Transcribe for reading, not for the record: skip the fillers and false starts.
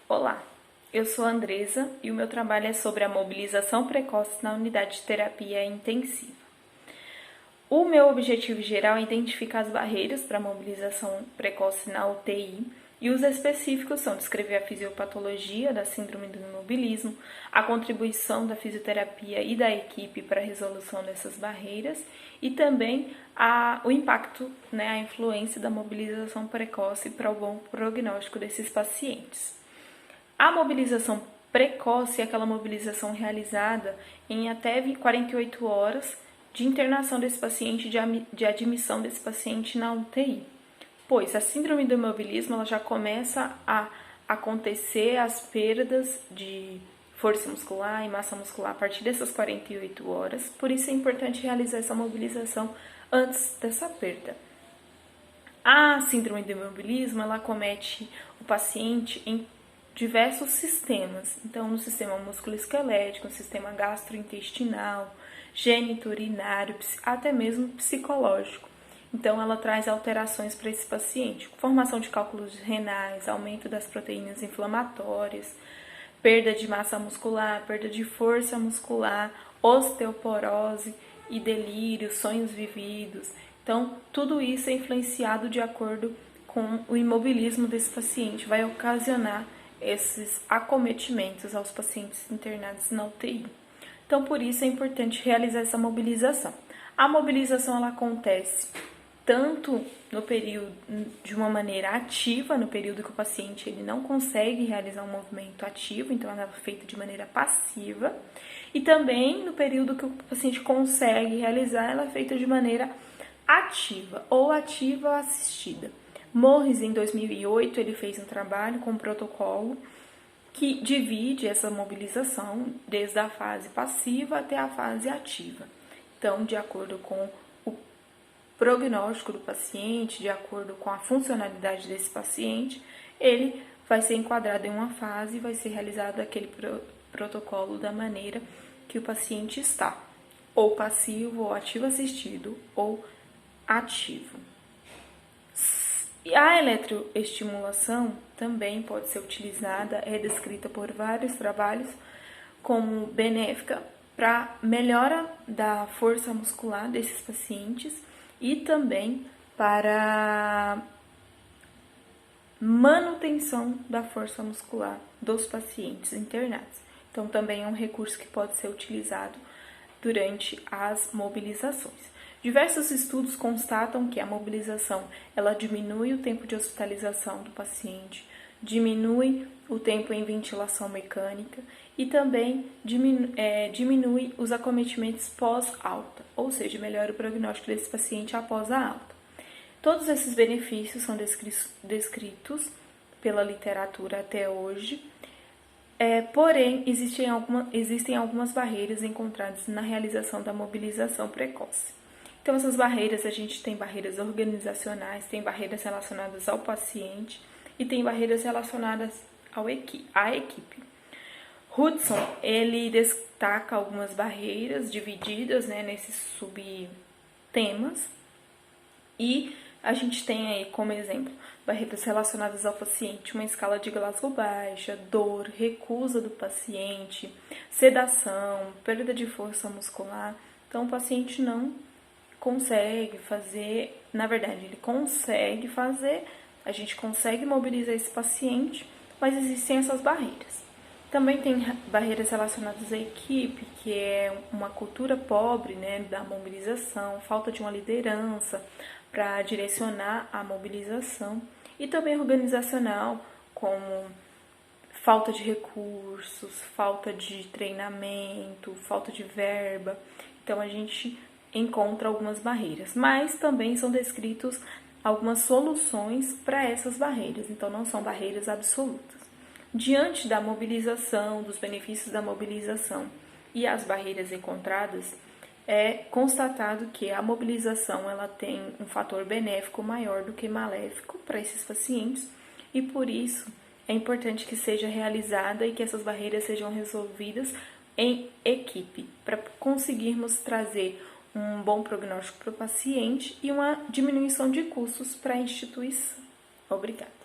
Olá, eu sou a Andresa e o meu trabalho é sobre a mobilização precoce na unidade de terapia intensiva. O meu objetivo geral é identificar as barreiras para a mobilização precoce na UTI e os específicos são descrever a fisiopatologia da síndrome do imobilismo, a contribuição da fisioterapia e da equipe para a resolução dessas barreiras e também o impacto, a influência da mobilização precoce para o bom prognóstico desses pacientes. A mobilização precoce é aquela mobilização realizada em até 48 horas de internação desse paciente, de admissão desse paciente na UTI. Pois a síndrome do imobilismo ela já começa a acontecer as perdas de força muscular e massa muscular a partir dessas 48 horas, por isso é importante realizar essa mobilização antes dessa perda. A síndrome do imobilismo ela acomete o paciente em diversos sistemas, então no sistema musculoesquelético, no sistema gastrointestinal, geniturinário, até mesmo psicológico. Então ela traz alterações para esse paciente, formação de cálculos renais, aumento das proteínas inflamatórias, perda de massa muscular, perda de força muscular, osteoporose e delírio, sonhos vividos. Então tudo isso é influenciado de acordo com o imobilismo desse paciente, vai ocasionar esses acometimentos aos pacientes internados na UTI. Então, por isso é importante realizar essa mobilização. A mobilização ela acontece tanto no período de uma maneira ativa, no período que o paciente ele não consegue realizar um movimento ativo, então ela é feita de maneira passiva, e também no período que o paciente consegue realizar, ela é feita de maneira ativa ou ativa assistida. Morris, em 2008, ele fez um trabalho com um protocolo que divide essa mobilização desde a fase passiva até a fase ativa. Então, de acordo com o prognóstico do paciente, de acordo com a funcionalidade desse paciente, ele vai ser enquadrado em uma fase e vai ser realizado aquele protocolo da maneira que o paciente está, ou passivo, ou ativo assistido, ou ativo. E a eletroestimulação também pode ser utilizada, é descrita por vários trabalhos como benéfica para melhora da força muscular desses pacientes e também para manutenção da força muscular dos pacientes internados. Então também é um recurso que pode ser utilizado durante as mobilizações. Diversos estudos constatam que a mobilização ela diminui o tempo de hospitalização do paciente, diminui o tempo em ventilação mecânica e também diminui os acometimentos pós-alta, ou seja, melhora o prognóstico desse paciente após a alta. Todos esses benefícios são descritos pela literatura até hoje, porém existem algumas barreiras encontradas na realização da mobilização precoce. Então, essas barreiras, a gente tem barreiras organizacionais, tem barreiras relacionadas ao paciente e tem barreiras relacionadas à equipe. Hudson, ele destaca algumas barreiras divididas nesses subtemas e a gente tem aí como exemplo barreiras relacionadas ao paciente, uma escala de Glasgow baixa, dor, recusa do paciente, sedação, perda de força muscular. Então, o paciente não consegue fazer, na verdade, ele consegue fazer, a gente consegue mobilizar esse paciente, mas existem essas barreiras. Também tem barreiras relacionadas à equipe, que é uma cultura pobre, da mobilização, falta de uma liderança para direcionar a mobilização, e também organizacional, como falta de recursos, falta de treinamento, falta de verba. Então, a gente encontra algumas barreiras, mas também são descritos algumas soluções para essas barreiras, então não são barreiras absolutas. Diante da mobilização, dos benefícios da mobilização e as barreiras encontradas, é constatado que a mobilização ela tem um fator benéfico maior do que maléfico para esses pacientes e por isso é importante que seja realizada e que essas barreiras sejam resolvidas em equipe, para conseguirmos trazer um bom prognóstico para o paciente e uma diminuição de custos para a instituição. Obrigada.